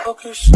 What's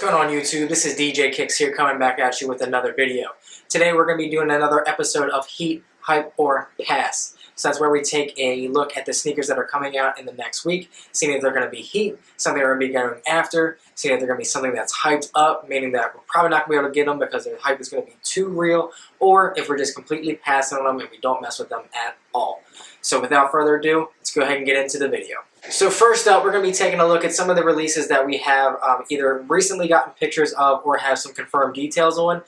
going on YouTube? This is DJKICKS here coming back at you with another video. Today we're going to be doing another episode of Heat, Hype, or Pass. So that's where we take a look at the sneakers that are coming out in the next week, seeing if they're going to be heat, something they're going to be going after, seeing if they're going to be something that's hyped up, meaning that we're probably not going to be able to get them because their hype is going to be too real, or if we're just completely passing on them and we don't mess with them at all. So without further ado, let's go ahead and get into the video. So first up, we're going to be taking a look at some of the releases that we have either recently gotten pictures of or have some confirmed details on.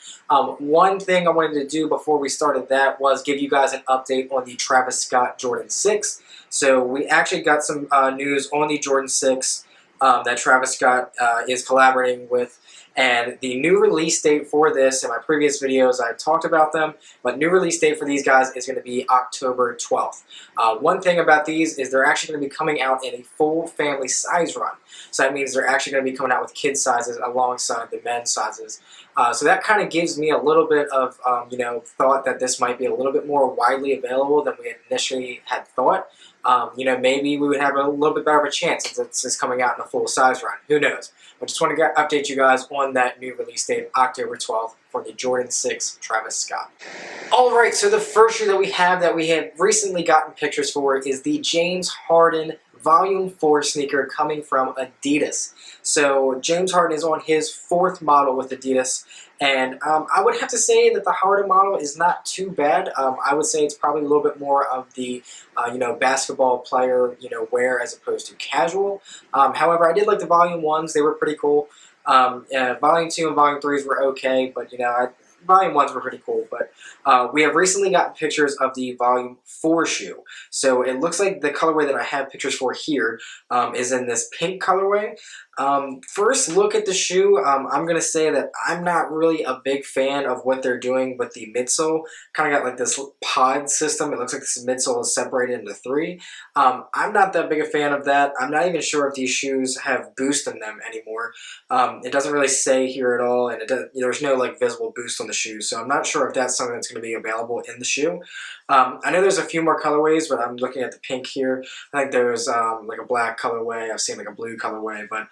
One thing I wanted to do before we started that was give you guys an update on the Travis Scott Jordan 6. So we actually got some news on the Jordan 6 that Travis Scott is collaborating with. And the new release date for this, in my previous videos I've talked about them, but new release date for these guys is going to be October 12th. One thing about these is they're actually going to be coming out in a full family size run. So that means they're actually going to be coming out with kid sizes alongside the men's sizes. So that kind of gives me a little bit of, thought that this might be a little bit more widely available than we initially had thought. Maybe we would have a little bit better of a chance since it's just coming out in a full size run. Who knows? I just want to update you guys on that new release date, October 12th, for the Jordan 6 Travis Scott. Alright, so the first shoe that we have recently gotten pictures for is the James Harden Volume 4 sneaker coming from Adidas. So James Harden is on his 4th model with Adidas, and I would have to say that the Harden model is not too bad. I would say it's probably a little bit more of the basketball player wear as opposed to casual. However, I did like the Volume 1s; they were pretty cool. Volume 2 and Volume 3s were okay, but Volume 1s were pretty cool, but we have recently gotten pictures of the Volume 4 shoe. So it looks like the colorway that I have pictures for here is in this pink colorway. First look at the shoe, I'm going to say that I'm not really a big fan of what they're doing with the midsole. Kind of got like this pod system. It looks like this midsole is separated into 3. I'm not that big a fan of that. I'm not even sure if these shoes have boost in them anymore. It doesn't really say here at all, and there's no like visible boost on the shoe, so I'm not sure if that's something that's going to be available in the shoe. I know there's a few more colorways, but I'm looking at the pink here. I think there's like a black colorway. I've seen like a blue colorway, but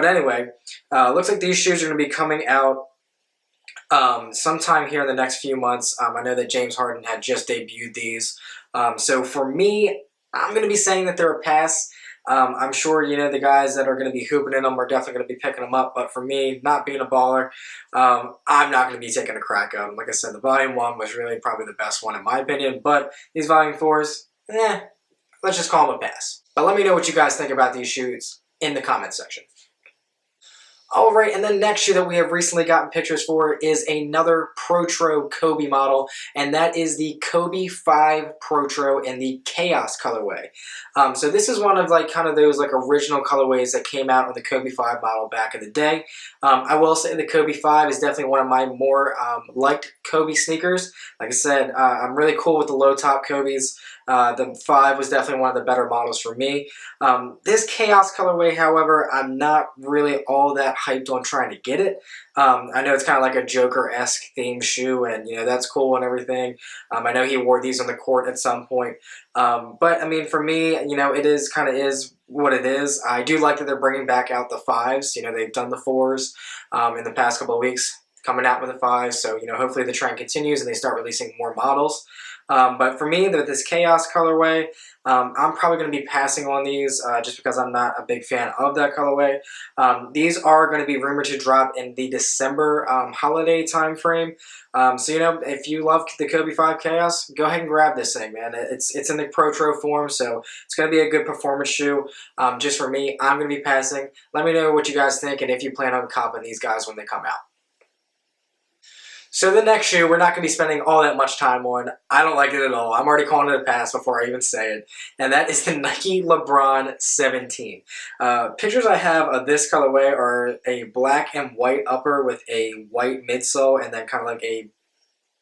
anyway, looks like these shoes are going to be coming out sometime here in the next few months. I know that James Harden had just debuted these, so for me, I'm going to be saying that they're a pass. I'm sure, the guys that are going to be hooping in them are definitely going to be picking them up. But for me, not being a baller, I'm not going to be taking a crack at them. Like I said, the Volume 1 was really probably the best one in my opinion. But these Volume 4s, let's just call them a pass. But let me know what you guys think about these shoes in the comment section. Alright, and the next shoe that we have recently gotten pictures for is another Protro Kobe model, and that is the Kobe 5 Protro in the Chaos colorway. So this is one of kind of those original colorways that came out on the Kobe 5 model back in the day. I will say the Kobe 5 is definitely one of my more liked Kobe sneakers. Like I said, I'm really cool with the low top Kobe's. The 5 was definitely one of the better models for me. This Chaos colorway, however, I'm not really all that hyped on trying to get it. I know it's kind of like a Joker-esque themed shoe, and that's cool and everything. I know he wore these on the court at some point. But I mean, for me, it is what it is. I do like that they're bringing back out the 5s. They've done the 4s in the past couple of weeks, coming out with the 5s. So hopefully the trend continues and they start releasing more models. But for me, with this Chaos colorway, I'm probably going to be passing on these just because I'm not a big fan of that colorway. These are going to be rumored to drop in the December holiday time frame. So, if you love the Kobe 5 Chaos, go ahead and grab this thing, man. It's in the Protro form, so it's going to be a good performance shoe. Just for me, I'm going to be passing. Let me know what you guys think and if you plan on copping these guys when they come out. So the next shoe, we're not going to be spending all that much time on. I don't like it at all. I'm already calling it a pass before I even say it. And that is the Nike LeBron 17. Pictures I have of this colorway are a black and white upper with a white midsole and then kind of like a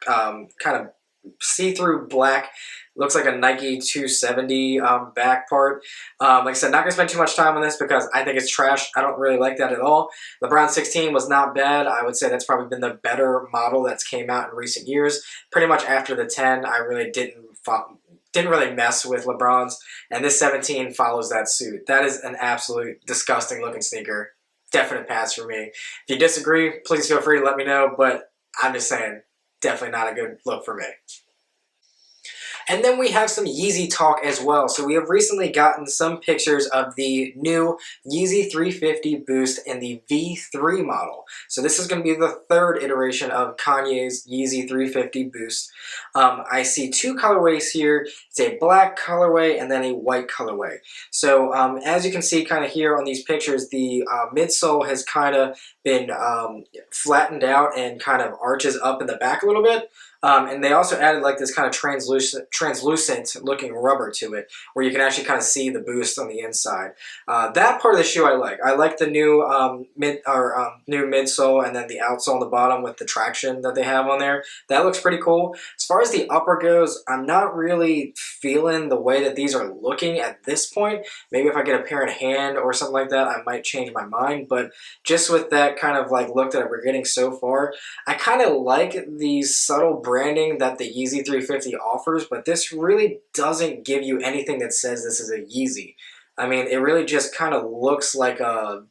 kind of see-through black. Looks like a Nike 270 back part. Like I said, not going to spend too much time on this because I think it's trash. I don't really like that at all. LeBron 16 was not bad. I would say that's probably been the better model that's came out in recent years. Pretty much after the 10, I really didn't didn't really mess with LeBron's, and this 17 follows that suit. That is an absolute disgusting looking sneaker. Definite pass for me. If you disagree, please feel free to let me know, but I'm just saying, definitely not a good look for me. And then we have some Yeezy talk as well. So we have recently gotten some pictures of the new Yeezy 350 Boost in the V3 model. So this is going to be the third iteration of Kanye's Yeezy 350 Boost. I see two colorways here. It's a black colorway and then a white colorway. So as you can see kind of here on these pictures, the midsole has kind of been flattened out and kind of arches up in the back a little bit. And they also added like this kind of translucent looking rubber to it, where you can actually kind of see the boost on the inside. That part of the shoe I like. I like the new new midsole and then the outsole on the bottom with the traction that they have on there. That looks pretty cool. As far as the upper goes, I'm not really feeling the way that these are looking at this point. Maybe if I get a pair in hand or something like that, I might change my mind. But just with that kind of like look that we're getting so far, I kind of like these subtle branding that the Yeezy 350 offers, but this really doesn't give you anything that says this is a Yeezy. I mean, it really just kind of looks like a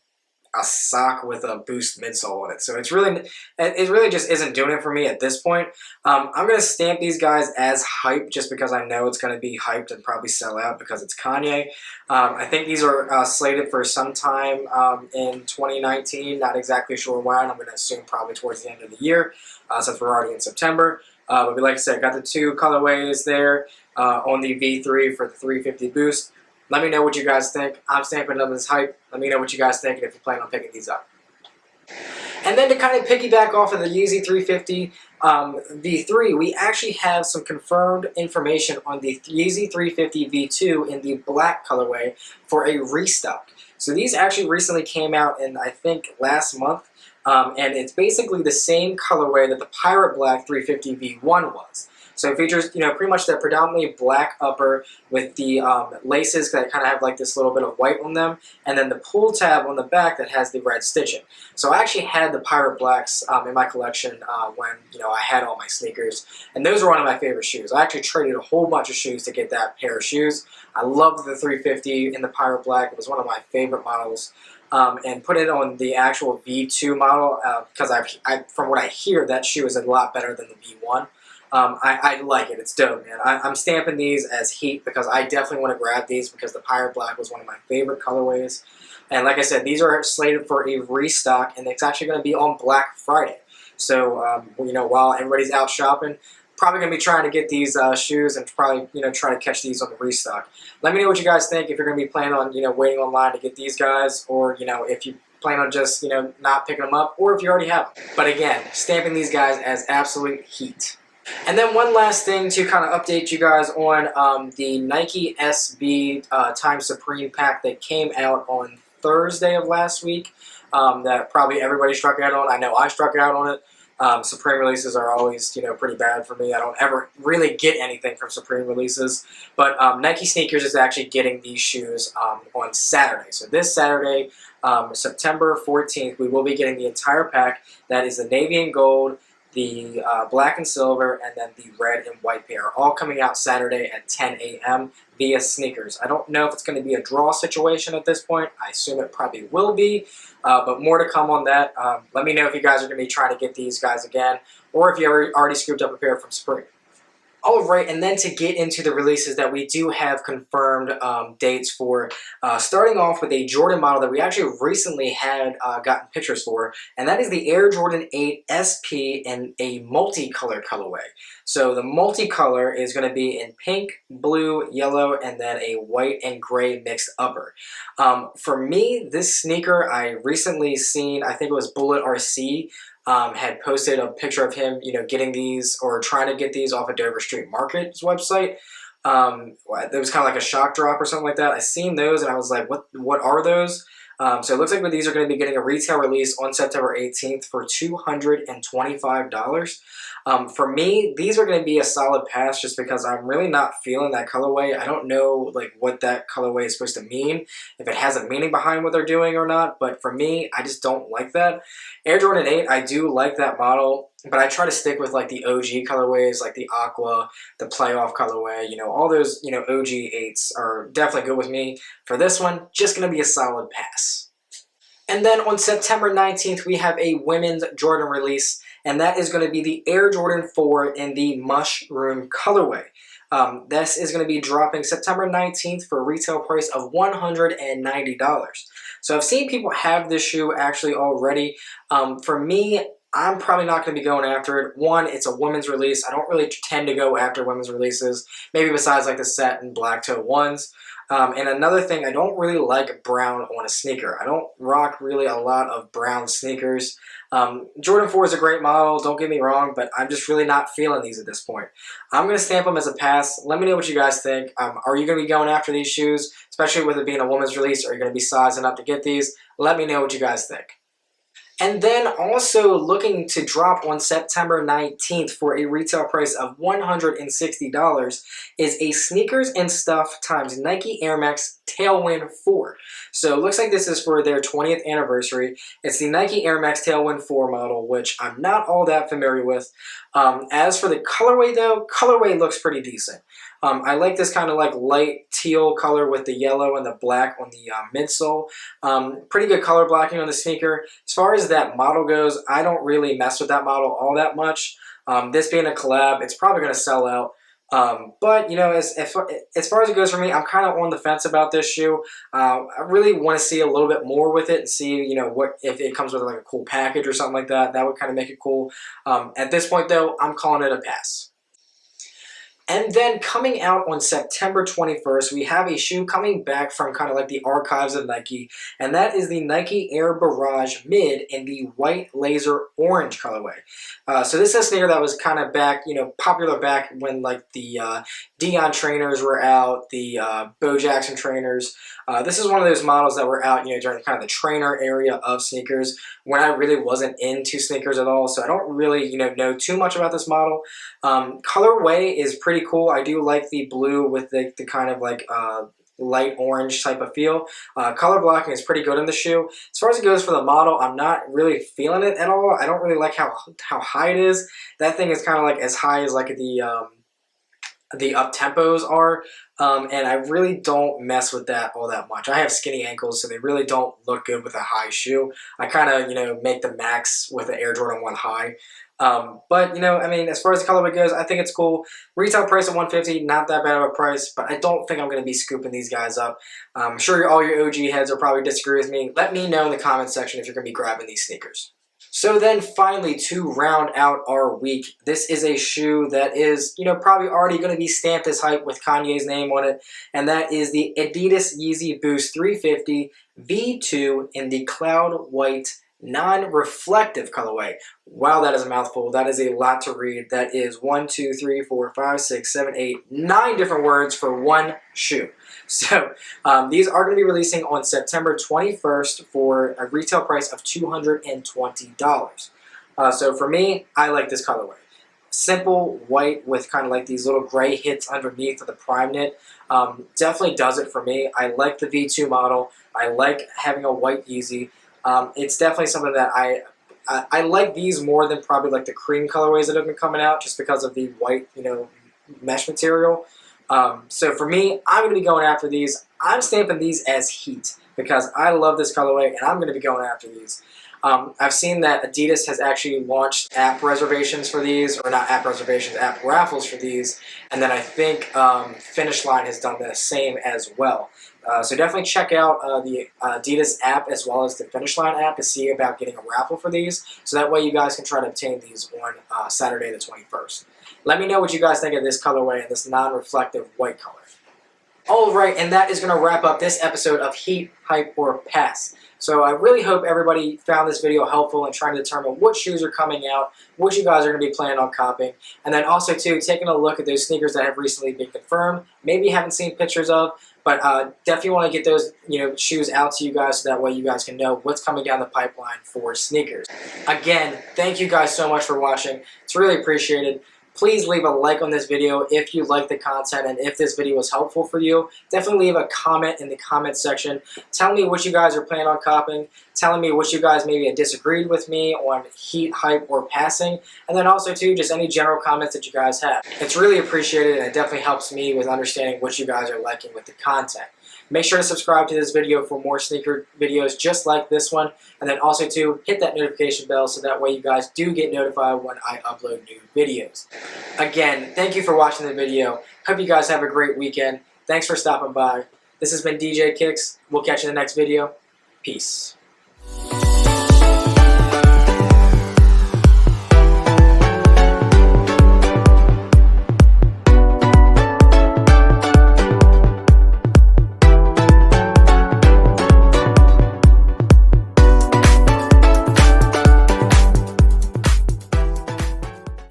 sock with a Boost midsole on it. So it really just isn't doing it for me at this point. I'm going to stamp these guys as hype just because I know it's going to be hyped and probably sell out because it's Kanye. I think these are slated for sometime in 2019. Not exactly sure when. I'm going to assume probably towards the end of the year since we're already in September. But like I said, got the two colorways there on the V3 for the 350 Boost. Let me know what you guys think. I'm stamping them as hype. Let me know what you guys think and if you plan on picking these up. And then to kind of piggyback off of the Yeezy 350 V3, we actually have some confirmed information on the Yeezy 350 V2 in the black colorway for a restock. So these actually recently came out in, I think, last month. And it's basically the same colorway that the Pirate Black 350 V1 was. So it features, pretty much that predominantly black upper with the laces that kind of have like this little bit of white on them, and then the pull tab on the back that has the red stitching. So I actually had the Pirate Blacks in my collection when, I had all my sneakers, and those were one of my favorite shoes. I actually traded a whole bunch of shoes to get that pair of shoes. I loved the 350 in the Pirate Black. It was one of my favorite models. And put it on the actual V2 model because from what I hear, that shoe is a lot better than the V1. I like it. It's dope, man. I'm stamping these as heat because I definitely want to grab these because the Pirate Black was one of my favorite colorways. And like I said, these are slated for a restock, and it's actually going to be on Black Friday. So, while everybody's out shopping, probably going to be trying to get these shoes and probably, try to catch these on the restock. Let me know what you guys think, if you're going to be planning on, waiting online to get these guys, or, if you plan on just, not picking them up, or if you already have them. But again, stamping these guys as absolute heat. And then one last thing to kind of update you guys on the Nike SB Times Supreme pack that came out on Thursday of last week that probably everybody struck out on. I know I struck out on it. Supreme releases are always, pretty bad for me. I don't ever really get anything from Supreme releases. But Nike Sneakers is actually getting these shoes on Saturday. So this Saturday, September 14th, we will be getting the entire pack. That is the navy and gold, the black and silver, and then the red and white pair, all coming out Saturday at 10 a.m. via sneakers. I don't know if it's going to be a draw situation at this point. I assume it probably will be, but more to come on that. Let me know if you guys are going to be trying to get these guys again, or if you already scooped up a pair from Supreme. Alright, and then to get into the releases that we do have confirmed dates for, starting off with a Jordan model that we actually recently had gotten pictures for, and that is the Air Jordan 8 SP in a multicolor colorway. So the multicolor is going to be in pink, blue, yellow, and then a white and gray mixed upper. For me, this sneaker I recently seen, I think it was Bullet RC, had posted a picture of him, getting these or trying to get these off of Dover Street Market's website. It was kind of like a shock drop or something like that. I seen those and I was like, what are those? So it looks like these are going to be getting a retail release on September 18th for $225. For me, these are going to be a solid pass just because I'm really not feeling that colorway. I don't know what that colorway is supposed to mean, if it has a meaning behind what they're doing or not, but for me, I just don't like that. Air Jordan 8, I do like that model. but I try to stick with like the OG colorways, like the Aqua, the Playoff colorway. You know, all those, you know, OG 8s are definitely good with me. For this one, just going to be a solid pass. And then on September 19th, we have a women's Jordan release, and that is going to be the Air Jordan 4 in the Mushroom colorway. This is going to be dropping September 19th for a retail price of $190. So I've seen people have this shoe actually already. For me, I'm probably not going to be going after it. One, it's a women's release. I don't really tend to go after women's releases, maybe besides like the satin black toe ones. And another thing, I don't really like brown on a sneaker. I don't rock really a lot of brown sneakers. Jordan 4 is a great model, don't get me wrong, but I'm just really not feeling these at this point. I'm going to stamp them as a pass. Let me know what you guys think. Are you going to be going after these shoes, especially with it being a woman's release? Are you going to be sizing up to get these? Let me know what you guys think. And then also looking to drop on September 19th for a retail price of $160 is a Sneakers and Stuff times Nike Air Max Tailwind 4. So it looks like this is for their 20th anniversary. It's the Nike Air Max Tailwind 4 model, which I'm not all that familiar with. As for the colorway though, colorway looks pretty decent. I like this kind of like light teal color with the yellow and the black on the midsole. Pretty good color blocking on the sneaker. As far as that model goes, I don't really mess with that model all that much. This being a collab, it's probably going to sell out. But, you know, as far as it goes for me, I'm kind of on the fence about this shoe. I really want to see a little bit more with it and see, you know, what if it comes with like a cool package or something like that. That would kind of make it cool. At this point, though, I'm calling it a pass. And then coming out on September 21st, we have a shoe coming back from kind of like the archives of Nike, and that is the Nike Air Barrage Mid in the white laser orange colorway. So this is a sneaker that was kind of back, you know, popular back when like the Dion trainers were out, the Bo Jackson trainers. This is one of those models that were out, you know, during kind of the trainer area of sneakers when I really wasn't into sneakers at all. So I don't really, you know too much about this model. Colorway is pretty cool. I do like the blue with the kind of like light orange type of feel. Color blocking is pretty good in the shoe. As far as it goes for the model, I'm not really feeling it at all. I don't really like how high it is. That thing is kind of like as high as like the up tempos are, and I really don't mess with that all that much. I have skinny ankles, so they really don't look good with a high shoe. I kind of, you know, make the max with the Air Jordan 1 high. But, you know, I mean, as far as the colorway goes, I think it's cool. Retail price of $150, not that bad of a price, but I don't think I'm going to be scooping these guys up. I'm sure all your OG heads will probably disagree with me. Let me know in the comment section if you're going to be grabbing these sneakers. So then finally, to round out our week, this is a shoe that is, you know, probably already going to be stamped as hype with Kanye's name on it, and that is the Adidas Yeezy Boost 350 V2 in the cloud white non-reflective colorway. Wow, that is a mouthful. That is a lot to read. That is 1, 2, 3, 4, 5, 6, 7, 8, 9 different words for one shoe. So these are going to be releasing on September 21st for a retail price of $220. So for me, I like this colorway. Simple white with kind of like these little gray hits underneath of the prime knit. Definitely does it for me. I like the V2 model. I like having a white Yeezy. It's definitely something that I like these more than probably like the cream colorways that have been coming out just because of the white, you know, mesh material. So for me, I'm going to be going after these. I'm stamping these as heat because I love this colorway and I'm going to be going after these. I've seen that Adidas has actually launched app reservations for these, or not app reservations, app raffles for these, and then I think Finish Line has done the same as well. So definitely check out the Adidas app as well as the Finish Line app to see about getting a raffle for these, so that way you guys can try to obtain these on Saturday the 21st. Let me know what you guys think of this colorway and this non-reflective white color. Alright, and that is going to wrap up this episode of Heat, Hype, or Pass. So I really hope everybody found this video helpful in trying to determine what shoes are coming out, what you guys are going to be planning on copying, and then also too taking a look at those sneakers that have recently been confirmed, maybe you haven't seen pictures of, but definitely want to get those shoes out to you guys so that way you guys can know what's coming down the pipeline for sneakers. Again, thank you guys so much for watching. It's really appreciated. Please leave a like on this video if you like the content and if this video was helpful for you. Definitely leave a comment in the comment section. Tell me what you guys are planning on copying. telling me what you guys maybe had disagreed with me on heat, hype, or passing, and then also too just any general comments that you guys have. It's really appreciated, and it definitely helps me with understanding what you guys are liking with the content. Make sure to subscribe to this video for more sneaker videos just like this one, and then also to hit that notification bell so that way you guys do get notified when I upload new videos. Again, thank you for watching the video. Hope you guys have a great weekend. Thanks for stopping by. This has been DJ Kicks. We'll catch you in the next video. Peace.